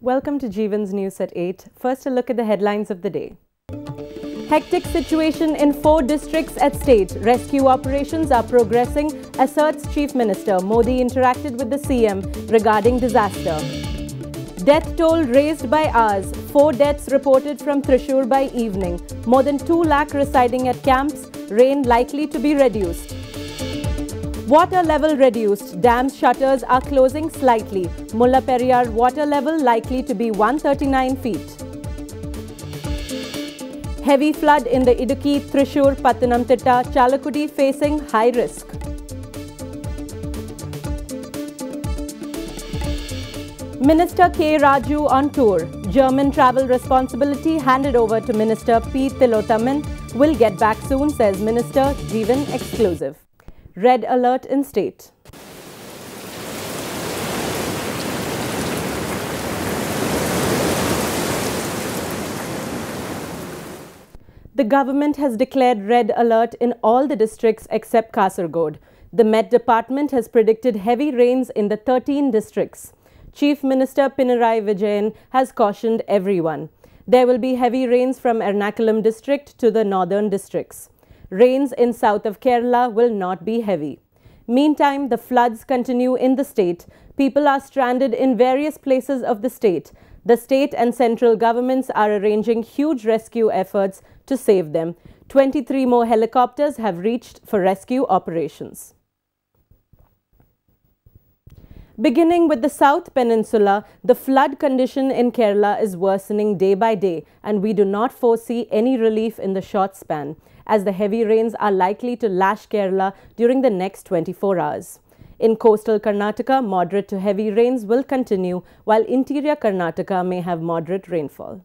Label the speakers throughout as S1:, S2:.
S1: Welcome to Jeevan's News at 8. First, a look at the headlines of the day. Hectic situation in 4 districts at stake. Rescue operations are progressing, asserts Chief Minister. Modi interacted with the CM regarding disaster. Death toll raised by hours. 4 deaths reported from Thrissur by evening. More than 2 lakh residing at camps. Rain likely to be reduced. Water level reduced. Dam shutters are closing slightly. Mulla Periyar water level likely to be 139 feet. Heavy flood in the Idukki, Thrissur, Pathanamthitta, Chalakudi facing high risk. Minister K. Raju on tour. German travel responsibility handed over to Minister P. Tilothaman. Will get back soon, says Minister Jeevan exclusive. Red alert in state. The government has declared red alert in all the districts except Kasaragod. The Met Department has predicted heavy rains in the 13 districts. Chief Minister Pinarayi Vijayan has cautioned everyone. There will be heavy rains from Ernakulam district to the northern districts. Rains in south of Kerala will not be heavy. Meantime, the floods continue in the state. People are stranded in various places of the state. The state and central governments are arranging huge rescue efforts to save them. 23 more helicopters have reached for rescue operations. Beginning with the South Peninsula, the flood condition in Kerala is worsening day by day, and we do not foresee any relief in the short span, as the heavy rains are likely to lash Kerala during the next 24 hours. In coastal Karnataka, moderate to heavy rains will continue, while interior Karnataka may have moderate rainfall.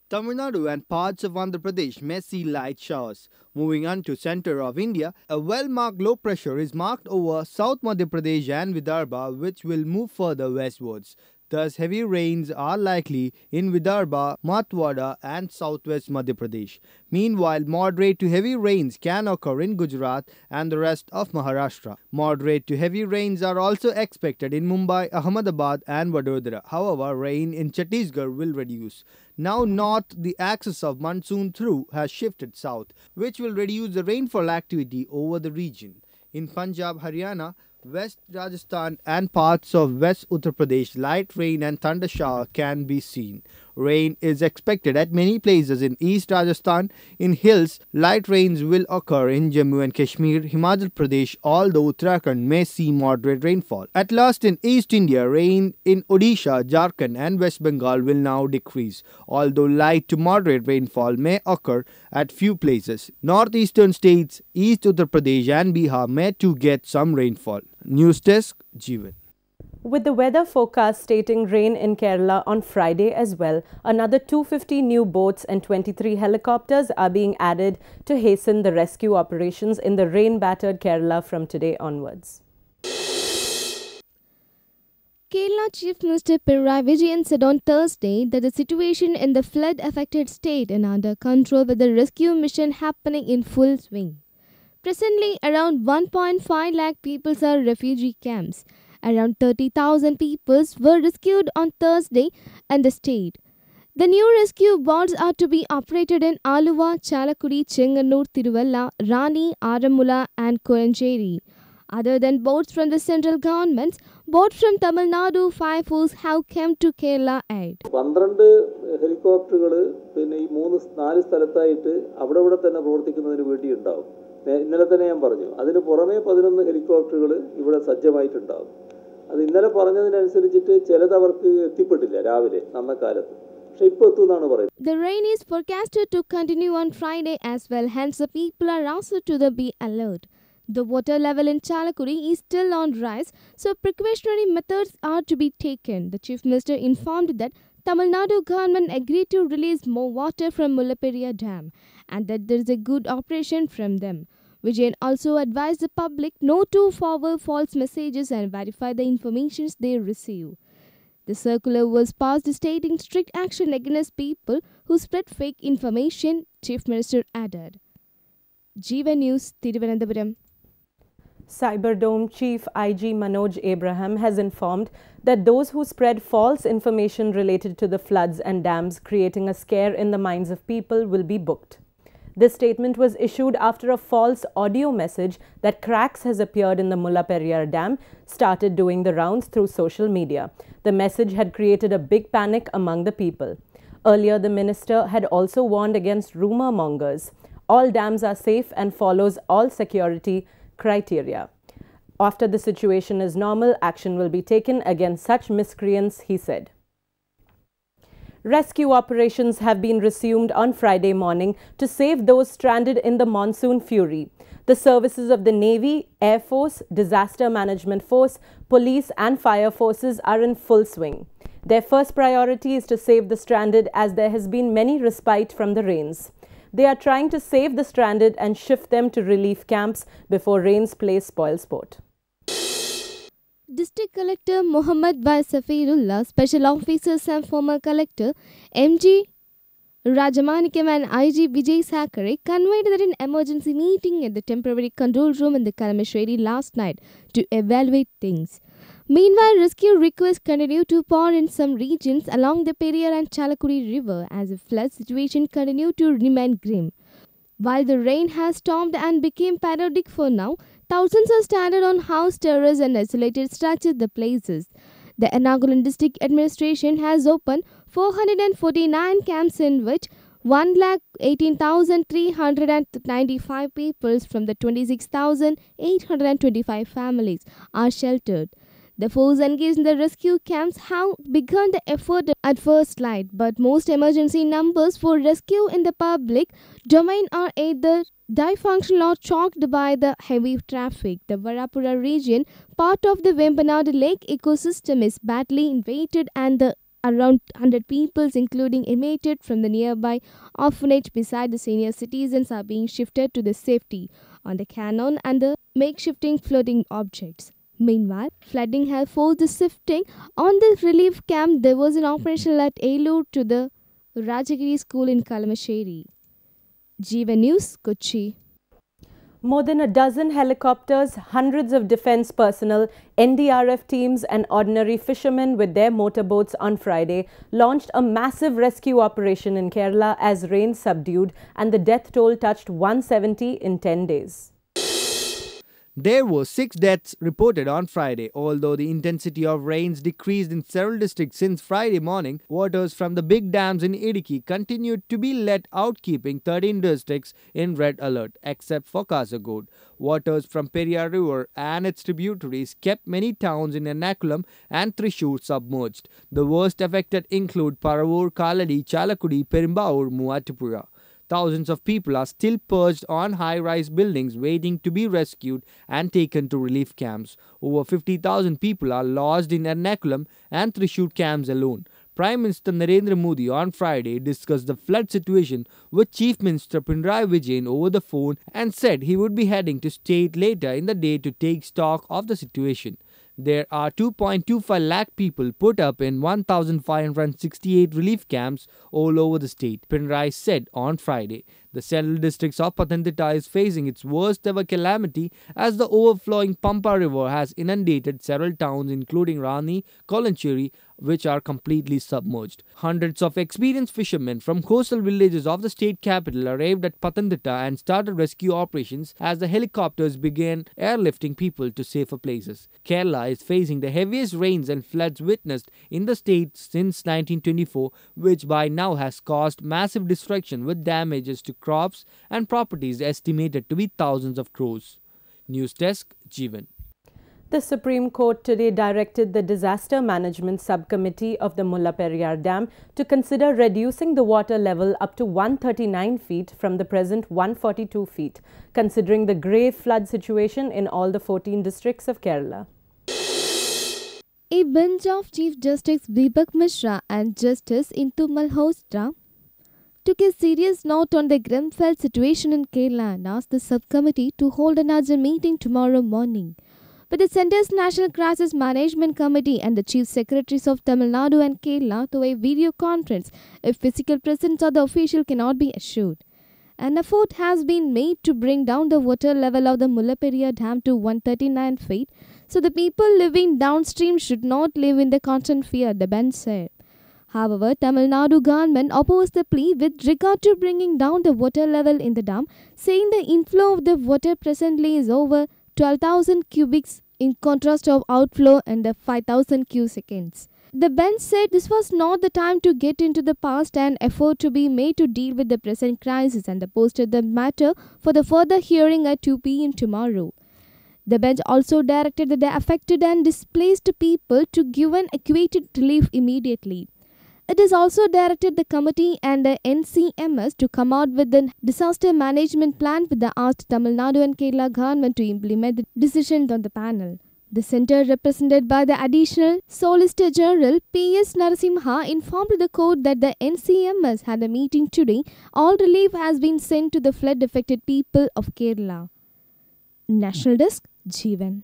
S2: Tamil Nadu and parts of Andhra Pradesh may see light showers. Moving on to center of India, a well-marked low pressure is marked over South Madhya Pradesh and Vidarbha, which will move further westwards. Thus, heavy rains are likely in Vidarbha, Marathwada and southwest Madhya Pradesh. Meanwhile, moderate to heavy rains can occur in Gujarat and the rest of Maharashtra. Moderate to heavy rains are also expected in Mumbai, Ahmedabad and Vadodara. However, rain in Chhattisgarh will reduce. Now north, the axis of monsoon through has shifted south, which will reduce the rainfall activity over the region. In Punjab, Haryana, West Rajasthan and parts of West Uttar Pradesh, light rain and thunder shower can be seen. Rain is expected at many places in East Rajasthan. In hills, light rains will occur in Jammu and Kashmir, Himachal Pradesh, although Uttarakhand may see moderate rainfall. At last, in East India, rain in Odisha, Jharkhand and West Bengal will now decrease, although light to moderate rainfall may occur at few places. Northeastern states, East Uttar Pradesh and Bihar may too get some rainfall. News Desk, Jeevan.
S1: With the weather forecast stating rain in Kerala on Friday as well, another 250 new boats and 23 helicopters are being added to hasten the rescue operations in the rain-battered Kerala from today onwards.
S3: Kerala Chief Minister Pinarayi Vijayan said on Thursday that the situation in the flood-affected state is under control with the rescue mission happening in full swing. Presently, around 1.5 lakh people are refugee camps. Around 30,000 people were rescued on Thursday in the state. The new rescue boats are to be operated in Aluva, Chalakudi, Chenganur, Tiruvalla, Rani, Aramula and Korancheri. Other than boats from the central governments, boats from Tamil Nadu Fire Force have come to Kerala aid.
S4: 12 helicopters പിന്നെ ഈ 4 സ്ഥലത്തായിട്ട് അവിടെ തന്നെ പ്രവർത്തിക്കുന്നതിന് വേണ്ടി ഉണ്ടാവും. ഇന്നലെ തന്നെ ഞാൻ പറഞ്ഞു. അതിന് പുറമേ 11 ഹെലികോപ്റ്ററുകൾ ഇവിടെ സജ്ജമായിട്ടുണ്ടാവും. അത് ഇന്നലെ പറഞ്ഞതിനനുസരിച്ചിട്ട് ചിലത് അവർക്ക് എത്തിപ്പെട്ടില്ല രാവിലെ നന്നക്കാലത്ത്. പക്ഷേ ഇപ്പോൾ എത്തുമെന്നാണ് പറയുന്നത്.
S3: The rain is forecasted to continue on Friday as well, hence the people are asked to be alert. The water level in Chalakudi is still on rise, so precautionary methods are to be taken. The Chief Minister informed that Tamil Nadu government agreed to release more water from Mulla Periyar Dam and that there is a good operation from them. Vijayan also advised the public not to forward false messages and verify the information they receive. The circular was passed stating strict action against people who spread fake information, Chief Minister added. Jeevan News, Thiruvananthapuram.
S1: Cyberdome Chief IG Manoj Abraham has informed that those who spread false information related to the floods and dams creating a scare in the minds of people will be booked. This statement was issued after a false audio message that cracks has appeared in the Mullaperiyar Dam started doing the rounds through social media. The message had created a big panic among the people. Earlier, the minister had also warned against rumor mongers. All dams are safe and follows all security criteria. After the situation is normal, action will be taken against such miscreants, he said. Rescue operations have been resumed on Friday morning to save those stranded in the monsoon fury. The services of the Navy, Air Force, Disaster Management Force, police and fire forces are in full swing. Their first priority is to save the stranded as there has been many respite from the rains. They are trying to save the stranded and shift them to relief camps before rains play spoil sport.
S3: District Collector Muhammad Y. Safirullah, Special Officers and former Collector M.G. Rajamanikam and IG Vijay Sakare convened an emergency meeting at the temporary control room in the Kalamassery last night to evaluate things. Meanwhile, rescue requests continue to pour in some regions along the Periyar and Chalakudi River as the flood situation continues to remain grim. While the rain has stopped and became periodic for now, thousands are stranded on house terraces and isolated stretches of the places. The Ernakulam District Administration has opened 449 camps in which 118,395 people from the 26,825 families are sheltered. The force engaged in the rescue camps have begun the effort at first light, but most emergency numbers for rescue in the public domain are either dysfunctional or choked by the heavy traffic. The Varapura region, part of the Vembanad Lake ecosystem, is badly invaded and around 100 people, including inmates from the nearby orphanage beside the senior citizens, are being shifted to the safety on the cannon and the makeshifting floating objects. Meanwhile, flooding has forced the shifting on the relief camp. There was an operation at Elur to the Rajagiri school in Kalamassery. Jeevan News, Kochi.
S1: More than a dozen helicopters, hundreds of defence personnel, NDRF teams and ordinary fishermen with their motorboats on Friday launched a massive rescue operation in Kerala as rain subdued and the death toll touched 170 in 10 days.
S2: There were 6 deaths reported on Friday. Although the intensity of rains decreased in several districts since Friday morning, waters from the big dams in Idukki continued to be let out, keeping 13 districts in red alert, except for Kasaragod. Waters from Periyar River and its tributaries kept many towns in Ernakulam and Thrissur submerged. The worst affected include Paravur, Kaladi, Chalakudi, Perumbavoor, Muvattupuzha. Thousands of people are still perched on high-rise buildings waiting to be rescued and taken to relief camps. Over 50,000 people are lodged in Ernakulam and Thrissur camps alone. Prime Minister Narendra Modi on Friday discussed the flood situation with Chief Minister Pinarayi Vijayan over the phone and said he would be heading to state later in the day to take stock of the situation. There are 2.25 lakh people put up in 1,568 relief camps all over the state, Pinarayi said on Friday. The central districts of Pathanamthitta is facing its worst ever calamity as the overflowing Pampa River has inundated several towns including Rani, Kolancheri, which are completely submerged. Hundreds of experienced fishermen from coastal villages of the state capital arrived at Pathanamthitta and started rescue operations as the helicopters began airlifting people to safer places. Kerala is facing the heaviest rains and floods witnessed in the state since 1924, which by now has caused massive destruction with damages to crops and properties estimated to be thousands of crores. News Desk, Jeevan.
S1: The Supreme Court today directed the Disaster Management Subcommittee of the Mullaperiyar Dam to consider reducing the water level up to 139 feet from the present 142 feet, considering the grave flood situation in all the 14 districts of Kerala.
S3: A bench of Chief Justice Deepak Mishra and Justice Indu Malhotra took a serious note on the grim flood situation in Kerala and asked the subcommittee to hold another meeting tomorrow morning. But the Centre's National Crisis Management Committee and the Chief Secretaries of Tamil Nadu and Kerala through a video conference if physical presence of the official cannot be assured. An effort has been made to bring down the water level of the Mullaperia Dam to 139 feet, so the people living downstream should not live in the constant fear, the bench said. However, Tamil Nadu government opposed the plea with regard to bringing down the water level in the dam, saying the inflow of the water presently is over 12,000 cubics in contrast of outflow under 5,000 cuseconds. The bench said this was not the time to get into the past and effort to be made to deal with the present crisis and posted the matter for the further hearing at 2 p.m. tomorrow. The bench also directed the affected and displaced people to give an equated relief immediately. It has also directed the committee and the NCMS to come out with a disaster management plan with the asked Tamil Nadu and Kerala government to implement the decisions on the panel. The centre, represented by the Additional Solicitor General P.S. Narasimha, informed the court that the NCMS had a meeting today. All relief has been sent to the flood-affected people of Kerala. National Desk, Jeevan.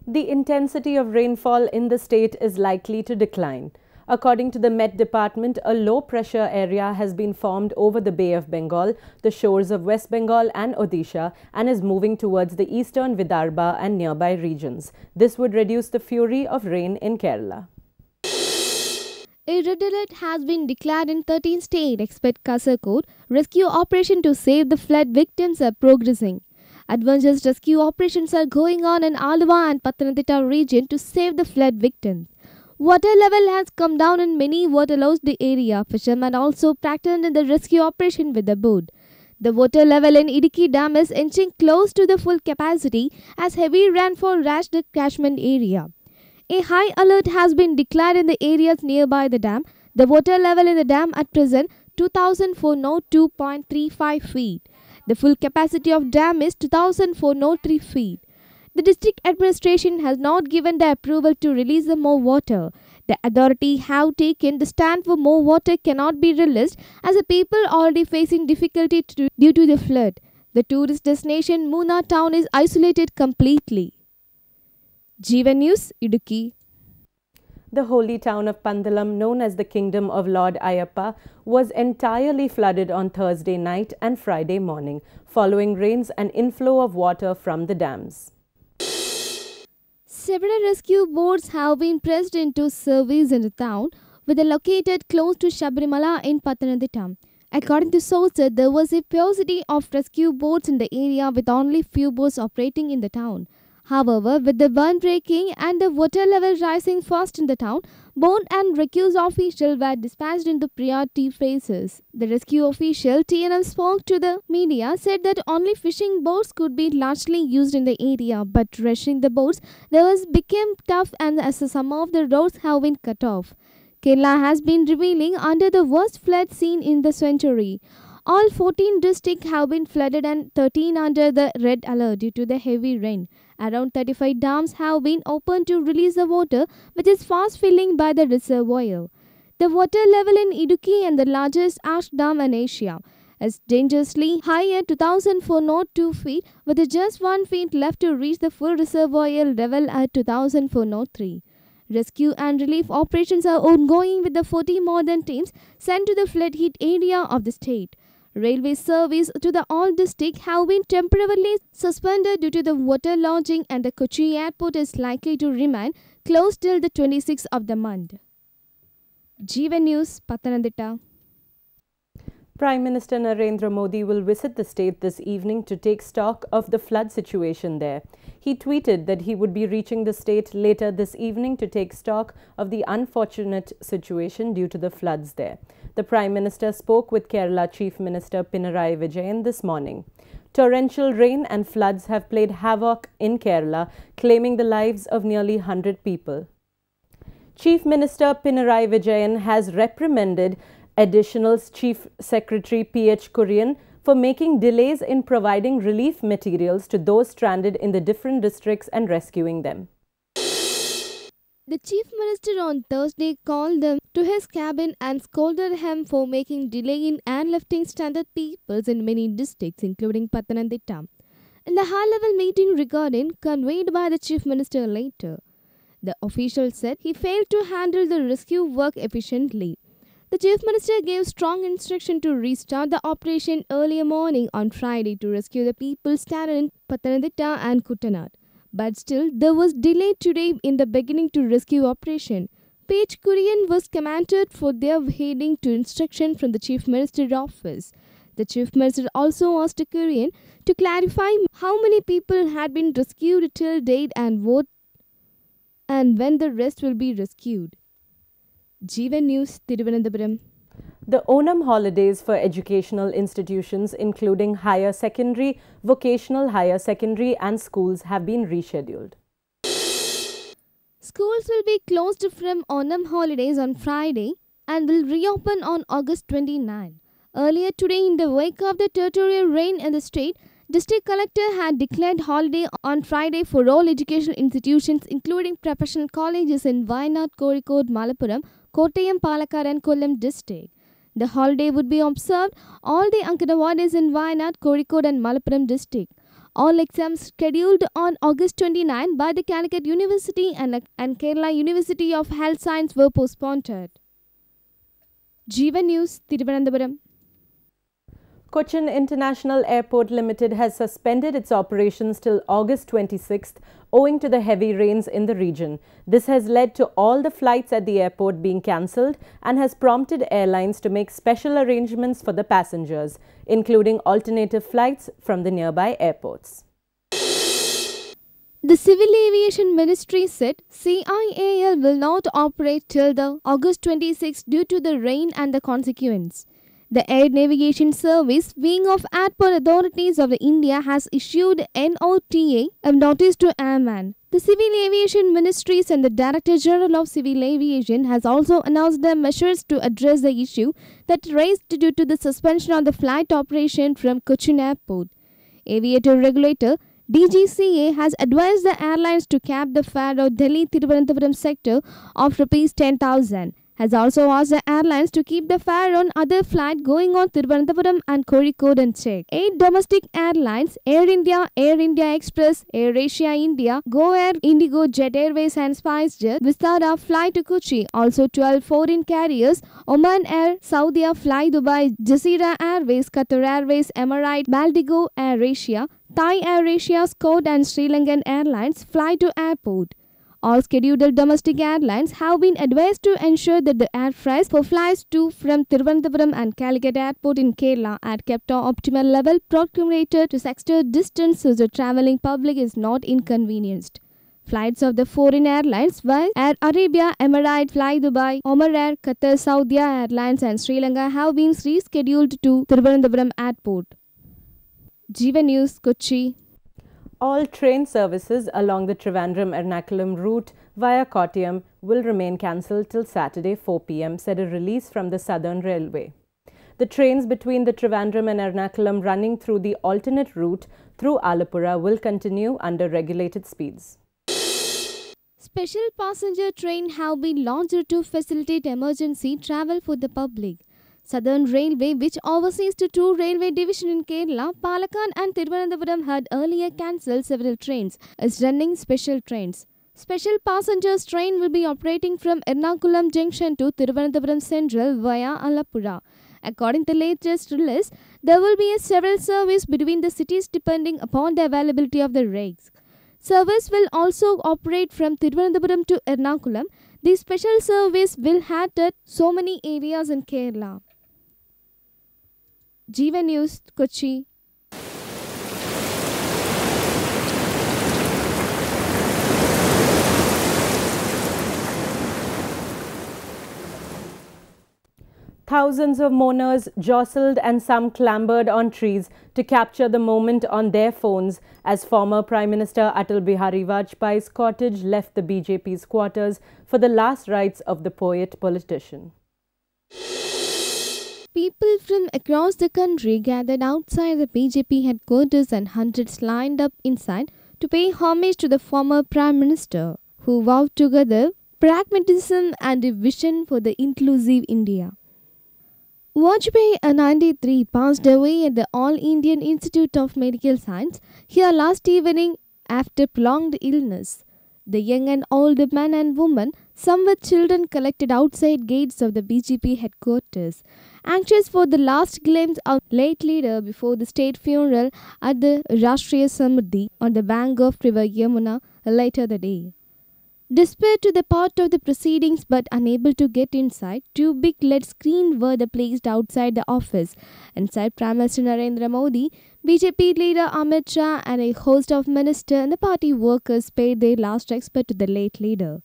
S1: The intensity of rainfall in the state is likely to decline. According to the Met Department, a low-pressure area has been formed over the Bay of Bengal, the shores of West Bengal and Odisha, and is moving towards the eastern Vidarbha and nearby regions. This would reduce the fury of rain in Kerala.
S3: A red alert has been declared in 13 states except Kasaragod. Rescue operations to save the flood victims are progressing. Advanced rescue operations are going on in Alva and Pathanamthitta region to save the flood victims. Water level has come down in many waterlogged area. Fishermen also practiced in the rescue operation with the boat. The water level in Idukki Dam is inching close to the full capacity as heavy rainfall rashed the catchment area. A high alert has been declared in the areas nearby the dam. The water level in the dam at present 2,402.35 feet. The full capacity of dam is 2,403 feet. The district administration has not given the approval to release the more water. The authority have taken the stand for more water cannot be released as the people already facing difficulty due to the flood. The tourist destination Munnar town is isolated completely. Jeevan News, Idukki.
S1: The holy town of Pandalam, known as the Kingdom of Lord Ayappa, was entirely flooded on Thursday night and Friday morning, following rains and inflow of water from the dams.
S3: Several rescue boats have been pressed into service in the town, with a located close to Shabarimala in Pathanamthitta. According to sources, there was a paucity of rescue boats in the area with only few boats operating in the town. However, with the burn breaking and the water level rising fast in the town, boat and rescue officials were dispatched into priority phases. The rescue official TNM spoke to the media, said that only fishing boats could be largely used in the area, but rushing the boats became tough and as some of the roads have been cut off. Kerala has been revealing under the worst flood seen in the century. All 14 districts have been flooded and 13 under the red alert due to the heavy rain. Around 35 dams have been opened to release the water, which is fast filling by the reservoir. The water level in Idukki and the largest ash dam in Asia is dangerously high at 2,402 feet, with just 1 feet left to reach the full reservoir level at 2,403. Rescue and relief operations are ongoing with the 40 modern teams sent to the flood-hit area of the state. Railway service to the all district have been temporarily suspended due to the water lodging, and the Kochi airport is likely to remain closed till the 26th of the month. Jeevan News, Pathanamthitta.
S1: Prime Minister Narendra Modi will visit the state this evening to take stock of the flood situation there. He tweeted that he would be reaching the state later this evening to take stock of the unfortunate situation due to the floods there. The Prime Minister spoke with Kerala Chief Minister Pinarayi Vijayan this morning. Torrential rain and floods have played havoc in Kerala, claiming the lives of nearly 100 people. Chief Minister Pinarayi Vijayan has reprimanded Additional Chief Secretary P.H. Kurian for making delays in providing relief materials to those stranded in the different districts and rescuing them.
S3: The Chief Minister on Thursday called them to his cabin and scolded him for making delay in airlifting stranded peoples in many districts, including Pathanamthitta. In the high-level meeting regarding conveyed by the Chief Minister later, the official said he failed to handle the rescue work efficiently. The Chief Minister gave strong instruction to restart the operation early morning on Friday to rescue the people stranded in Pathanamthitta and Kuttanad. But still, there was delay today in the beginning to rescue operation. Page Kurian was commanded for their heading to instruction from the Chief Minister's office. The Chief Minister also asked Kurian to clarify how many people had been rescued till date and when the rest will be rescued. Jeevan News, Thiruvananthapuram.
S1: The Onam holidays for educational institutions including higher secondary, vocational higher secondary and schools have been rescheduled.
S3: Schools will be closed from Onam holidays on Friday and will reopen on August 29. Earlier today, in the wake of the territorial rain in the state, District Collector had declared holiday on Friday for all educational institutions including professional colleges in Wayanad, Kozhikode, Malappuram, Kottayam, Palakkad and Kollam district. The holiday would be observed all the Anganwadis in Wayanad, Kozhikode and Malappuram district. All exams scheduled on August 29 by the Calicut University and Kerala University of Health Science were postponed. Jeevan News, Thiruvananthapuram.
S1: Cochin International Airport Limited has suspended its operations till August 26th owing to the heavy rains in the region. This has led to all the flights at the airport being cancelled and has prompted airlines to make special arrangements for the passengers, including alternative flights from the nearby airports.
S3: The Civil Aviation Ministry said CIAL will not operate till the August 26 due to the rain and the consequence. The Air Navigation Service wing of Airport Authorities of India has issued NOTA, a notice to airmen. The Civil Aviation Ministries and the Director General of Civil Aviation has also announced their measures to address the issue that raised due to the suspension of the flight operation from Cochin Airport. Aviator Regulator DGCA has advised the airlines to cap the fare of Delhi-Thiruvananthapuram sector of Rs 10,000. Has also asked the airlines to keep the fare on other flights going on Thiruvananthapuram and Kozhikode and check. 8 domestic airlines, Air India Express, Air Asia India, Go Air, Indigo, Jet Airways and SpiceJet, Vistara fly to Kochi. Also 12 foreign carriers, Oman Air, Saudia Fly Dubai, Jazeera Airways, Qatar Airways, Emirate, Maldigo, Air Asia, Thai Air Asia, Scout and Sri Lankan Airlines fly to airport. All scheduled domestic airlines have been advised to ensure that the air fares for flights to from Thiruvananthapuram and Calicut Airport in Kerala are kept to optimal level prorated to sector distance so the travelling public is not inconvenienced. Flights of the foreign airlines were Air Arabia, Emirate, Fly Dubai, Omar Air, Qatar, Saudia Airlines and Sri Lanka have been rescheduled to Thiruvananthapuram Airport. Jeevan News, Kochi.
S1: All train services along the Trivandrum-Ernakulam route via Kottayam will remain cancelled till Saturday 4 p.m, said a release from the Southern Railway. The trains between the Trivandrum and Ernakulam running through the alternate route through Alappuzha will continue under regulated speeds.
S3: Special passenger train have been launched to facilitate emergency travel for the public. Southern Railway, which oversees the two railway divisions in Kerala, Palakkad and Thiruvananthapuram, had earlier cancelled several trains, is running special trains. Special passengers train will be operating from Ernakulam Junction to Thiruvananthapuram Central via Alappuzha. According to the latest release, there will be a several service between the cities depending upon the availability of the rakes. Service will also operate from Thiruvananthapuram to Ernakulam. The special service will hit at so many areas in Kerala. Jeevan News, Kochi.
S1: Thousands of mourners jostled and some clambered on trees to capture the moment on their phones as former Prime Minister Atal Bihari Vajpayee's cottage left the BJP's quarters for the last rites of the poet-politician.
S3: People from across the country gathered outside the BJP headquarters and hundreds lined up inside to pay homage to the former Prime Minister, who vowed together pragmatism and a vision for the inclusive India. Vajpayee, 93, passed away at the All Indian Institute of Medical Science here last evening after prolonged illness. The young and old men and women Some with children collected outside gates of the BJP headquarters, anxious for the last glimpse of late leader before the state funeral at the Rashtriya Samriddhi on the bank of River Yamuna later the day. Despite to the part of the proceedings but unable to get inside, two big LED screens were placed outside the office. Inside Prime Minister Narendra Modi, BJP leader Amit Shah and a host of ministers and the party workers paid their last respect to the late leader.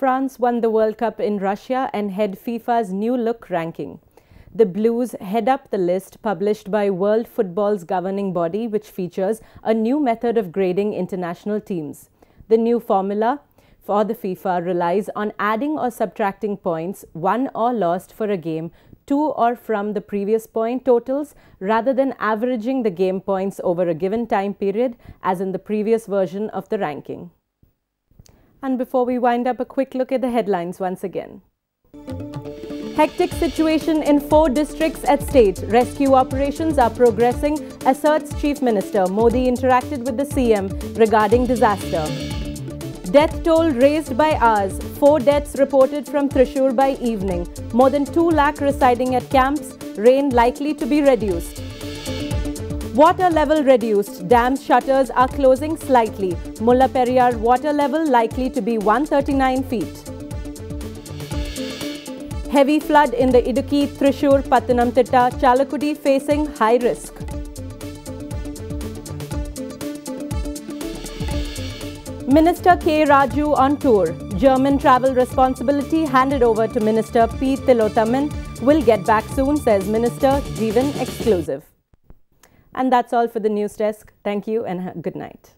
S1: France won the World Cup in Russia and head FIFA's new look ranking. The Blues head up the list published by World Football's governing body, which features a new method of grading international teams. The new formula for the FIFA relies on adding or subtracting points won or lost for a game to or from the previous point totals rather than averaging the game points over a given time period as in the previous version of the ranking. And before we wind up, a quick look at the headlines once again. Hectic situation in 4 districts at stake. Rescue operations are progressing, asserts Chief Minister. Modi interacted with the CM regarding disaster. Death toll raised by hours. 4 deaths reported from Thrissur by evening. More than 2 lakh residing at camps. Rain likely to be reduced. Water level reduced. Dam shutters are closing slightly. Mulla Periyar water level likely to be 139 feet. Heavy flood in the Idukki, Thrissur, Pathanamthitta, Chalakudi facing high risk. Minister K. Raju on tour. German travel responsibility handed over to Minister P. Tilothaman. Will get back soon, says Minister Jeevan exclusive. And that's all for the news desk. Thank you and good night.